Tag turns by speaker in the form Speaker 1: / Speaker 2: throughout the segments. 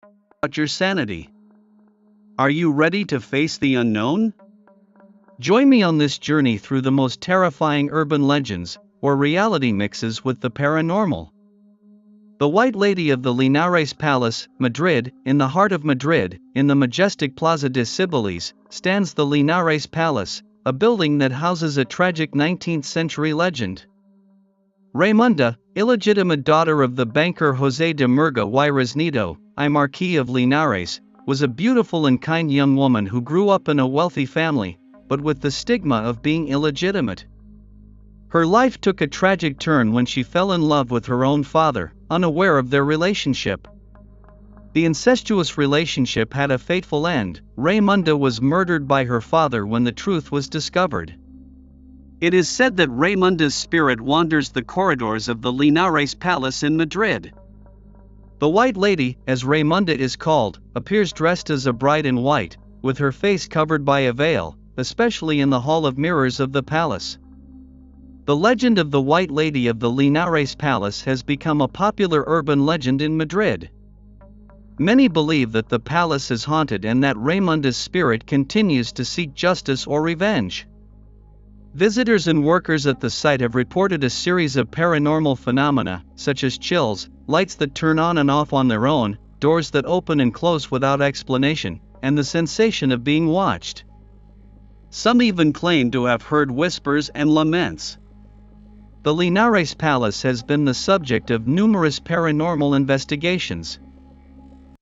Speaker 1: about your sanity. Are you ready to face the unknown? Join me on this journey through the most terrifying urban legends, where reality mixes with the paranormal. The White Lady of the Linares Palace, Madrid. In the heart of Madrid, in the majestic Plaza de Cibeles, stands the Linares Palace, a building that houses a tragic 19th century legend. Raimunda, illegitimate daughter of the banker José de Murga y Resnido, I Marquis of Linares, was a beautiful and kind young woman who grew up in a wealthy family, but with the stigma of being illegitimate. Her life took a tragic turn when she fell in love with her own father, unaware of their relationship. The incestuous relationship had a fateful end. Raimunda was murdered by her father when the truth was discovered. It is said that Raimunda's spirit wanders the corridors of the Linares Palace in Madrid. The White Lady, as Raimunda is called, appears dressed as a bride in white, with her face covered by a veil, especially in the Hall of Mirrors of the palace. The legend of the White Lady of the Linares Palace has become a popular urban legend in Madrid. Many believe that the palace is haunted and that Raimunda's spirit continues to seek justice or revenge. Visitors and workers at the site have reported a series of paranormal phenomena, such as chills, lights that turn on and off on their own, doors that open and close without explanation, and the sensation of being watched. Some even claim to have heard whispers and laments. The Linares Palace has been the subject of numerous paranormal investigations.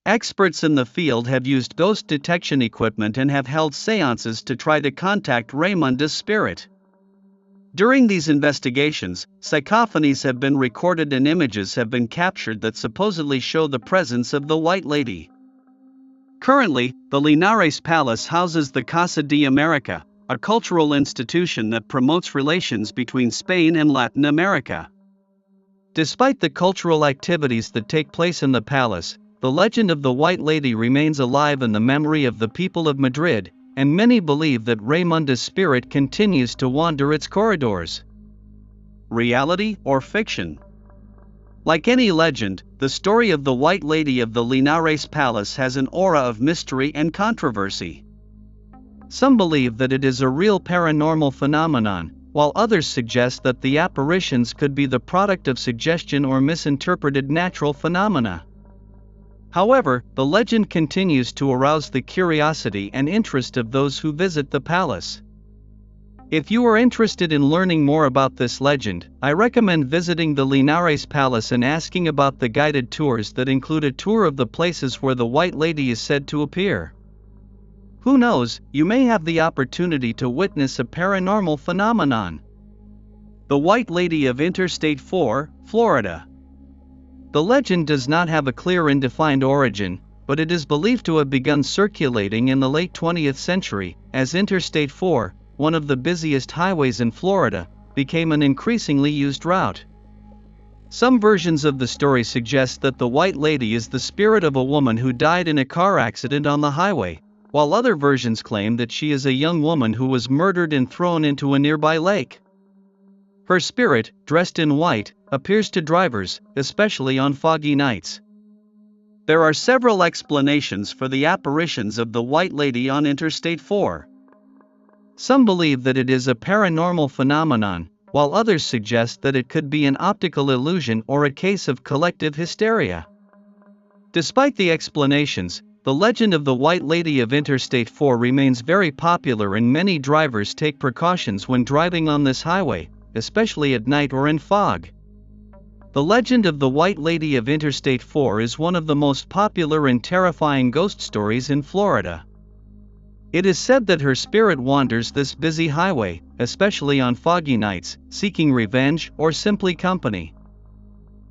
Speaker 1: Experts in the field have used ghost detection equipment and have held seances to try to contact Raimunda's spirit. During these investigations, psychophonies have been recorded and images have been captured that supposedly show the presence of the White Lady. Currently, the Linares Palace houses the Casa de America, a cultural institution that promotes relations between Spain and Latin America. Despite the cultural activities that take place in the palace, the legend of the White Lady remains alive in the memory of the people of Madrid, and many believe that Raimunda's spirit continues to wander its corridors. Reality or fiction? Like any legend, the story of the White Lady of the Linares Palace has an aura of mystery and controversy. Some believe that it is a real paranormal phenomenon, while others suggest that the apparitions could be the product of suggestion or misinterpreted natural phenomena. However, the legend continues to arouse the curiosity and interest of those who visit the palace. If you are interested in learning more about this legend, I recommend visiting the Linares Palace and asking about the guided tours that include a tour of the places where the White Lady is said to appear. Who knows, you may have the opportunity to witness a paranormal phenomenon. The White Lady of Interstate 4, Florida. The legend does not have a clear and defined origin, but it is believed to have begun circulating in the late 20th century, as Interstate 4, one of the busiest highways in Florida, became an increasingly used route. Some versions of the story suggest that the White Lady is the spirit of a woman who died in a car accident on the highway, while other versions claim that she is a young woman who was murdered and thrown into a nearby lake. Her spirit, dressed in white, appears to drivers, especially on foggy nights. There are several explanations for the apparitions of the White Lady on Interstate 4. Some believe that it is a paranormal phenomenon, while others suggest that it could be an optical illusion or a case of collective hysteria. Despite the explanations, the legend of the White Lady of Interstate 4 remains very popular and many drivers take precautions when driving on this highway, especially at night or in fog. The legend of the White Lady of Interstate 4 is one of the most popular and terrifying ghost stories in Florida. It is said that her spirit wanders this busy highway, especially on foggy nights, seeking revenge or simply company.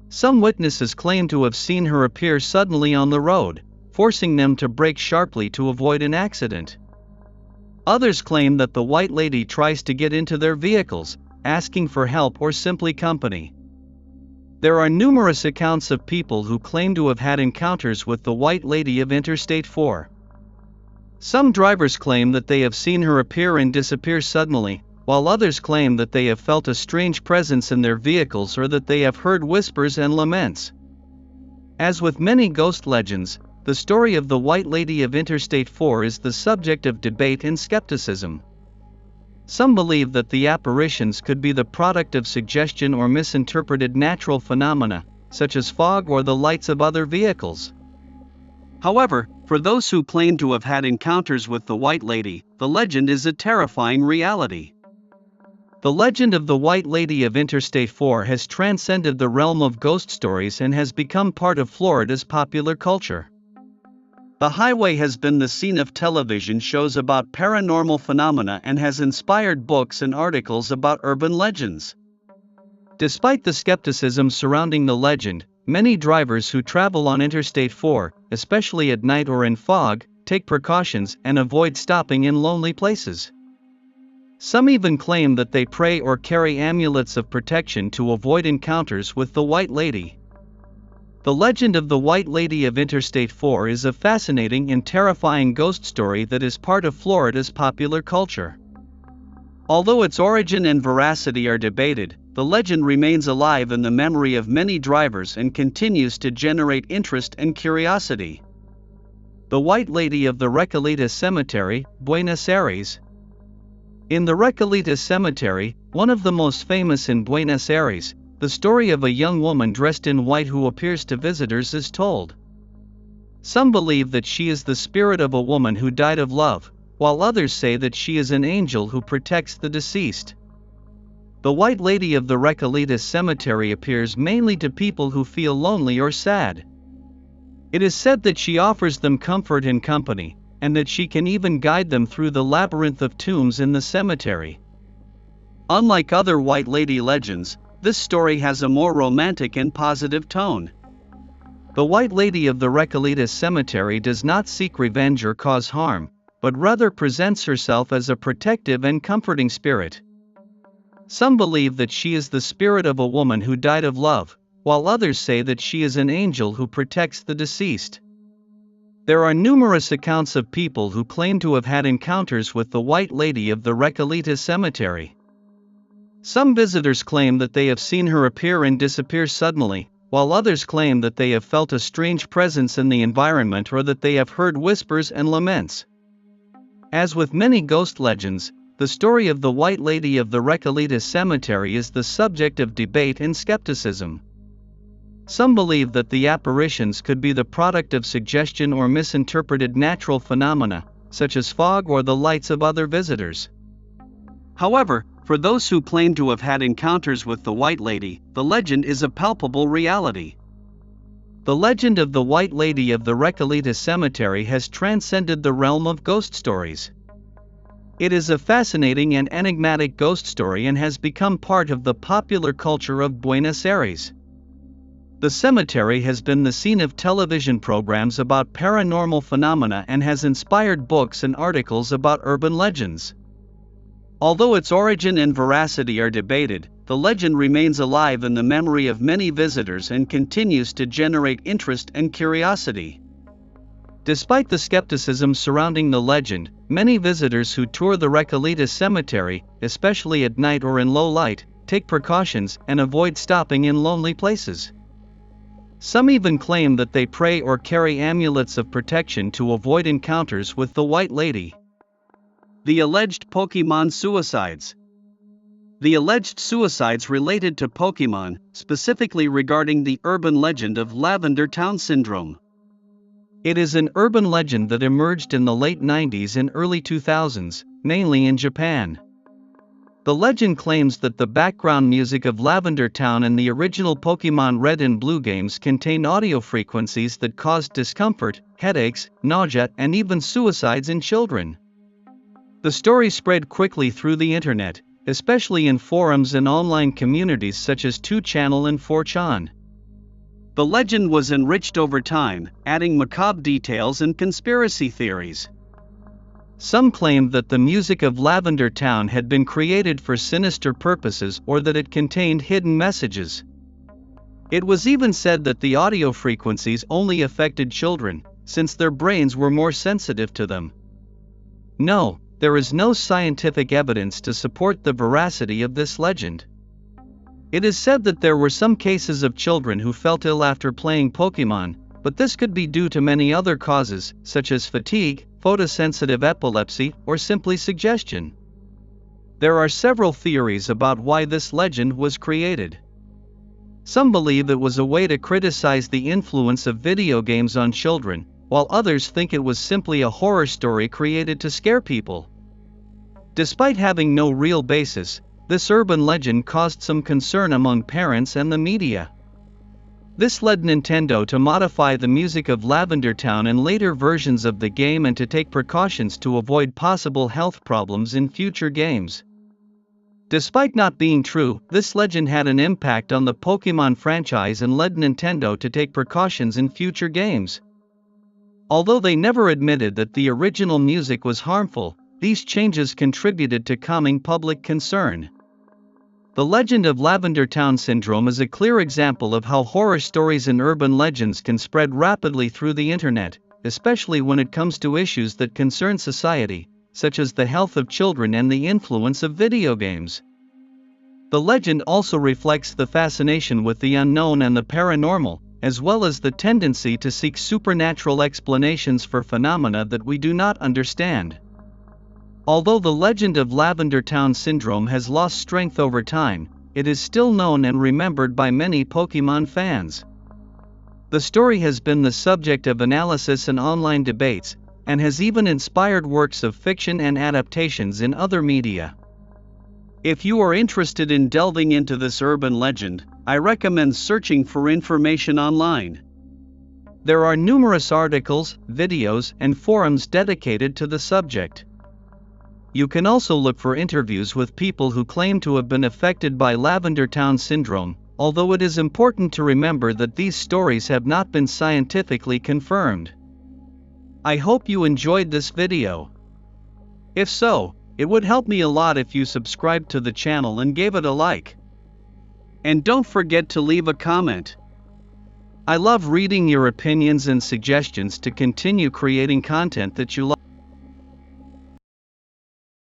Speaker 1: Some witnesses claim to have seen her appear suddenly on the road, forcing them to brake sharply to avoid an accident. Others claim that the White Lady tries to get into their vehicles, asking for help or simply company. There are numerous accounts of people who claim to have had encounters with the White Lady of Interstate 4. Some drivers claim that they have seen her appear and disappear suddenly, while others claim that they have felt a strange presence in their vehicles or that they have heard whispers and laments. As with many ghost legends, the story of the White Lady of Interstate 4 is the subject of debate and skepticism. Some believe that the apparitions could be the product of suggestion or misinterpreted natural phenomena, such as fog or the lights of other vehicles. However, for those who claim to have had encounters with the White Lady, the legend is a terrifying reality. The legend of the White Lady of Interstate 4 has transcended the realm of ghost stories and has become part of Florida's popular culture. The highway has been the scene of television shows about paranormal phenomena and has inspired books and articles about urban legends. Despite the skepticism surrounding the legend, many drivers who travel on Interstate 4, especially at night or in fog, take precautions and avoid stopping in lonely places. Some even claim that they pray or carry amulets of protection to avoid encounters with the White Lady. The legend of the White Lady of Interstate 4 is a fascinating and terrifying ghost story that is part of Florida's popular culture. Although its origin and veracity are debated, the legend remains alive in the memory of many drivers and continues to generate interest and curiosity. The White Lady of the Recoleta Cemetery, Buenos Aires. In the Recoleta Cemetery, one of the most famous in Buenos Aires, the story of a young woman dressed in white who appears to visitors is told. Some believe that she is the spirit of a woman who died of love, while others say that she is an angel who protects the deceased. The White Lady of the Recoleta Cemetery appears mainly to people who feel lonely or sad. It is said that she offers them comfort and company, and that she can even guide them through the labyrinth of tombs in the cemetery. Unlike other White Lady legends, this story has a more romantic and positive tone. The White Lady of the Recoleta Cemetery does not seek revenge or cause harm, but rather presents herself as a protective and comforting spirit. Some believe that she is the spirit of a woman who died of love, while others say that she is an angel who protects the deceased. There are numerous accounts of people who claim to have had encounters with the White Lady of the Recoleta Cemetery. Some visitors claim that they have seen her appear and disappear suddenly, while others claim that they have felt a strange presence in the environment or that they have heard whispers and laments. As with many ghost legends, the story of the White Lady of the Recoleta Cemetery is the subject of debate and skepticism. Some believe that the apparitions could be the product of suggestion or misinterpreted natural phenomena, such as fog or the lights of other visitors. However, for those who claim to have had encounters with the White Lady, the legend is a palpable reality. The legend of the White Lady of the Recoleta Cemetery has transcended the realm of ghost stories. It is a fascinating and enigmatic ghost story and has become part of the popular culture of Buenos Aires. The cemetery has been the scene of television programs about paranormal phenomena and has inspired books and articles about urban legends. Although its origin and veracity are debated, the legend remains alive in the memory of many visitors and continues to generate interest and curiosity. Despite the skepticism surrounding the legend, many visitors who tour the Recoleta Cemetery, especially at night or in low light, take precautions and avoid stopping in lonely places. Some even claim that they pray or carry amulets of protection to avoid encounters with the White Lady. The alleged Pokemon suicides. The alleged suicides related to Pokemon, specifically regarding the urban legend of Lavender Town Syndrome. It is an urban legend that emerged in the late 90s and early 2000s, mainly in Japan. The legend claims that the background music of Lavender Town and the original Pokemon Red and Blue games contain audio frequencies that caused discomfort, headaches, nausea, and even suicides in children. The story spread quickly through the internet, especially in forums and online communities such as 2channel and 4chan. The legend was enriched over time, adding macabre details and conspiracy theories. Some claimed that the music of Lavender Town had been created for sinister purposes or that it contained hidden messages. It was even said that the audio frequencies only affected children, since their brains were more sensitive to them. No, there is no scientific evidence to support the veracity of this legend. It is said that there were some cases of children who felt ill after playing Pokemon, but this could be due to many other causes, such as fatigue, photosensitive epilepsy, or simply suggestion. There are several theories about why this legend was created. Some believe it was a way to criticize the influence of video games on children, while others think it was simply a horror story created to scare people. Despite having no real basis, this urban legend caused some concern among parents and the media. This led Nintendo to modify the music of Lavender Town in later versions of the game and to take precautions to avoid possible health problems in future games. Despite not being true, this legend had an impact on the Pokémon franchise and led Nintendo to take precautions in future games. Although they never admitted that the original music was harmful, these changes contributed to calming public concern. The legend of Lavender Town Syndrome is a clear example of how horror stories and urban legends can spread rapidly through the internet, especially when it comes to issues that concern society, such as the health of children and the influence of video games. The legend also reflects the fascination with the unknown and the paranormal, as well as the tendency to seek supernatural explanations for phenomena that we do not understand. Although the legend of Lavender Town Syndrome has lost strength over time, it is still known and remembered by many Pokémon fans. The story has been the subject of analysis and online debates, and has even inspired works of fiction and adaptations in other media. If you are interested in delving into this urban legend, I recommend searching for information online. There are numerous articles, videos, and forums dedicated to the subject. You can also look for interviews with people who claim to have been affected by Lavender Town Syndrome, although it is important to remember that these stories have not been scientifically confirmed. I hope you enjoyed this video. If so, it would help me a lot if you subscribed to the channel and gave it a like. And don't forget to leave a comment. I love reading your opinions and suggestions to continue creating content that you like.